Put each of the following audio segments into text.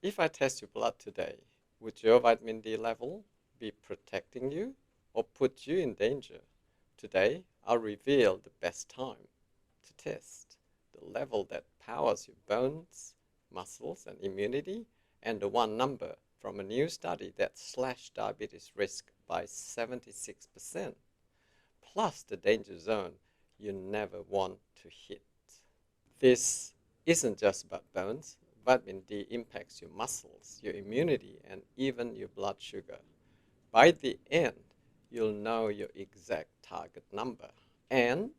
If I test your blood today, would your vitamin D level be protecting you or put you in danger? Today, I'll reveal the best time to test the level that powers your bones, muscles, and immunity, and the one number from a new study that slashed diabetes risk by 76%, plus the danger zone you never want to hit. This isn't just about bones. Vitamin D impacts your muscles, your immunity, and even your blood sugar. By the end, you'll know your exact target number. And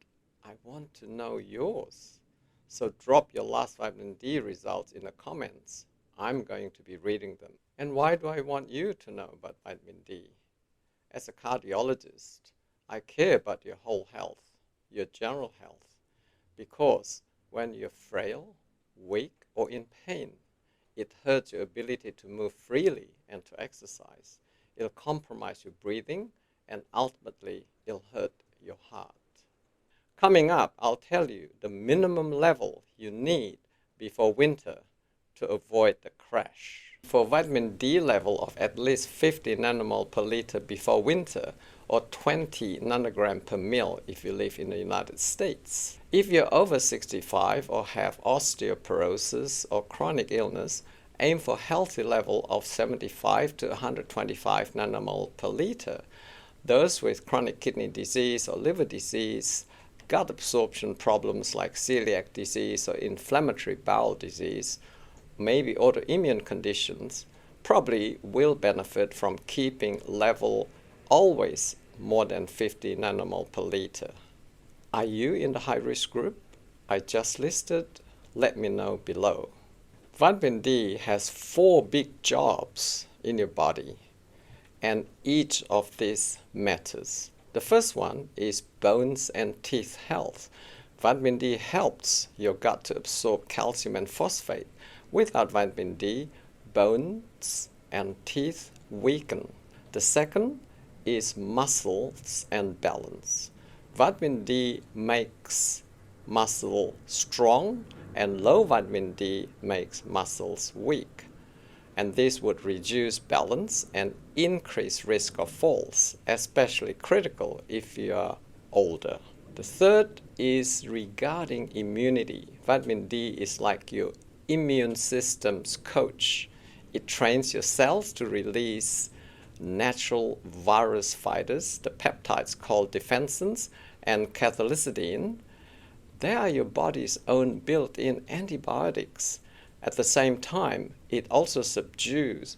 I want to know yours. So drop your last vitamin D results in the comments. I'm going to be reading them. And why do I want you to know about vitamin D? As a cardiologist, I care about your whole health, your general health, because when you're frail, weak, or in pain, it hurts your ability to move freely and to exercise. It'll compromise your breathing, and ultimately, it'll hurt your heart. Coming up, I'll tell you the minimum level you need before winter to avoid the crash. For vitamin D level of at least 50 nanomol per liter before winter, or 20 nanogram per mil if you live in the United States. If you're over 65 or have osteoporosis or chronic illness, aim for healthy level of 75 to 125 nanomol per liter. Those with chronic kidney disease or liver disease, gut absorption problems like celiac disease or inflammatory bowel disease, maybe autoimmune conditions, probably will benefit from keeping level always more than 50 nanomol per liter. Are you in the high-risk group I just listed? Let me know below. Vitamin D has 4 big jobs in your body, and each of these matters. The first one is bones and teeth health. Vitamin D helps your gut to absorb calcium and phosphate. Without vitamin D, bones and teeth weaken. The second is muscles and balance. Vitamin D makes muscle strong, and low vitamin D makes muscles weak. And this would reduce balance and increase risk of falls, especially critical if you are older. The third is regarding immunity. Vitamin D is like your immune system's coach. It trains your cells to release natural virus fighters, the peptides called defensins and cathelicidin. They are your body's own built-in antibiotics. At the same time, it also subdues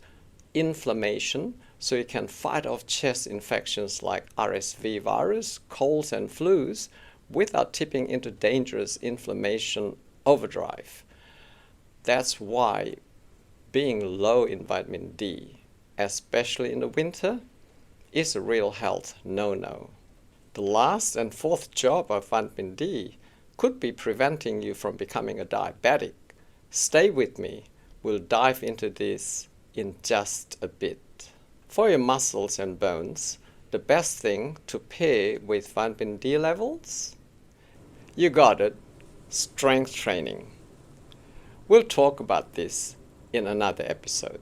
inflammation so you can fight off chest infections like RSV virus, colds and flus without tipping into dangerous inflammation overdrive. That's why being low in vitamin D, especially in the winter, is a real health no-no. The last and fourth job of vitamin D could be preventing you from becoming a diabetic. Stay with me. We'll dive into this in just a bit. For your muscles and bones, the best thing to pair with vitamin D levels? You got it, strength training. We'll talk about this in another episode.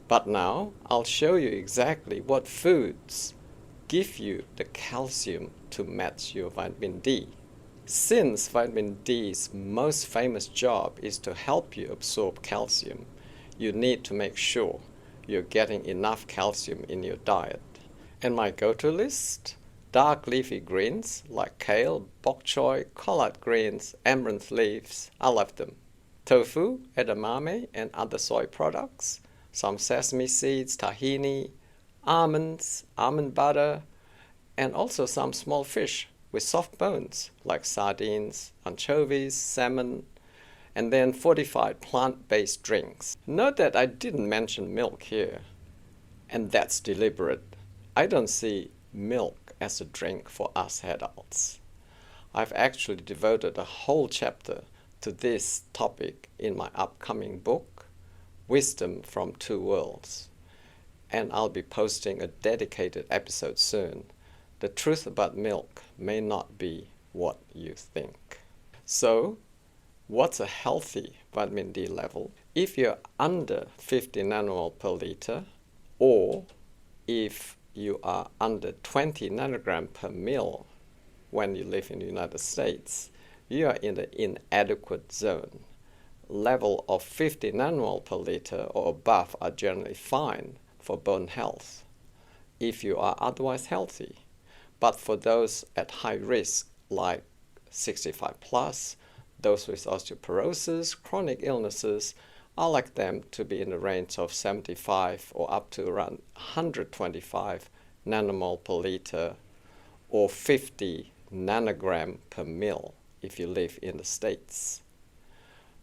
But now I'll show you exactly what foods give you the calcium to match your vitamin D. Since vitamin D's most famous job is to help you absorb calcium, you need to make sure you're getting enough calcium in your diet. And my go-to list? Dark leafy greens like kale, bok choy, collard greens, amaranth leaves. I love them. Tofu, edamame, and other soy products. Some sesame seeds, tahini, almonds, almond butter, and also some small fish with soft bones like sardines, anchovies, salmon, and then fortified plant-based drinks. Note that I didn't mention milk here, and that's deliberate. I don't see milk as a drink for us adults. I've actually devoted a whole chapter to this topic in my upcoming book, Wisdom from Two Worlds, and I'll be posting a dedicated episode soon. The truth about milk may not be what you think. So, What's a healthy vitamin D level? If you're under 50 nanomol per liter, or if you are under 20 nanogram per mil when you live in the United States, you are in the inadequate zone. Level of 50 nanomol per liter or above are generally fine for bone health if you are otherwise healthy. But for those at high risk, like 65 plus, those with osteoporosis, chronic illnesses, I like them to be in the range of 75 or up to around 125 nanomol per liter or 50 nanogram per mil if you live in the States.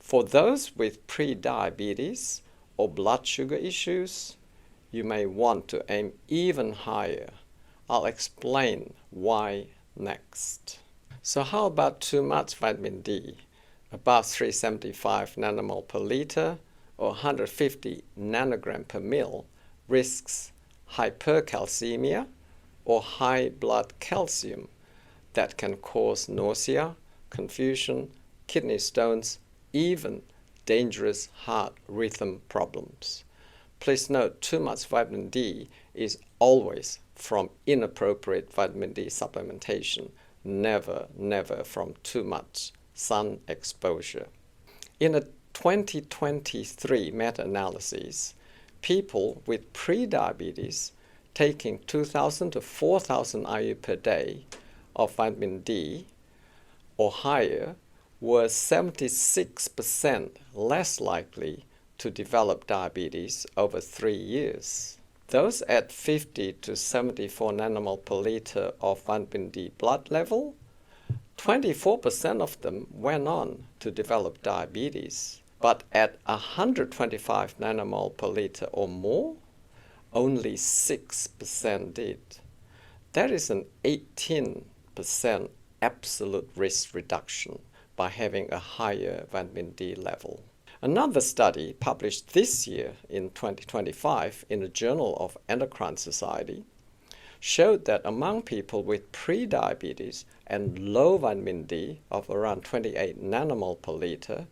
For those with prediabetes or blood sugar issues, you may want to aim even higher. I'll explain why next. So how about too much vitamin D? Above 375 nanomol per liter or 150 nanogram per mil risks hypercalcemia or high blood calcium that can cause nausea, confusion, kidney stones, even dangerous heart rhythm problems. Please note, too much vitamin D is always from inappropriate vitamin D supplementation, never from too much sun exposure. In a 2023 meta-analysis, people with prediabetes taking 2,000 to 4,000 IU per day of vitamin D or higher were 76% less likely to develop diabetes over 3 years. Those at 50 to 74 nanomol per liter of vitamin D blood level, 24% of them went on to develop diabetes. But at 125 nanomol per liter or more, only 6% did. That is an 18% absolute risk reduction by having a higher vitamin D level. Another study published this year in 2025 in the Journal of Endocrine Society showed that among people with prediabetes and low vitamin D of around 28 nanomol per liter,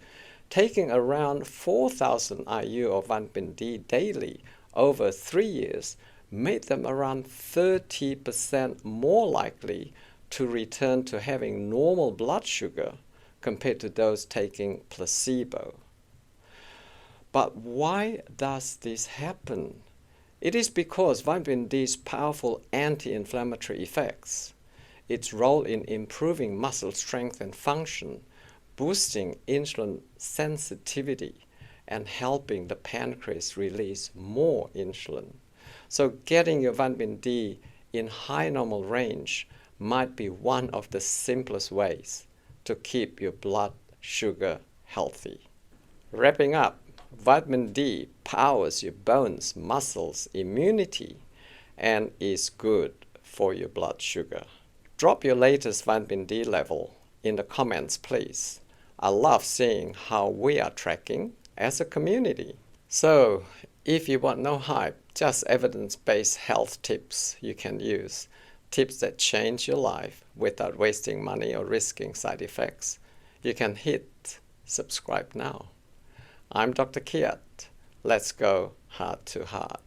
taking around 4,000 IU of vitamin D daily over 3 years made them around 30% more likely to return to having normal blood sugar compared to those taking placebo. But why does this happen? It is because vitamin D's powerful anti-inflammatory effects, its role in improving muscle strength and function, boosting insulin sensitivity, and helping the pancreas release more insulin. So getting your vitamin D in high normal range might be one of the simplest ways to keep your blood sugar healthy. Wrapping up, vitamin D powers your bones, muscles, immunity, and is good for your blood sugar. Drop your latest vitamin D level in the comments, please. I love seeing how we are tracking as a community. So, if you want no hype, just evidence-based health tips you can use, tips that change your life without wasting money or risking side effects, you can hit subscribe now. I'm Dr. Kiat. Let's go heart to heart.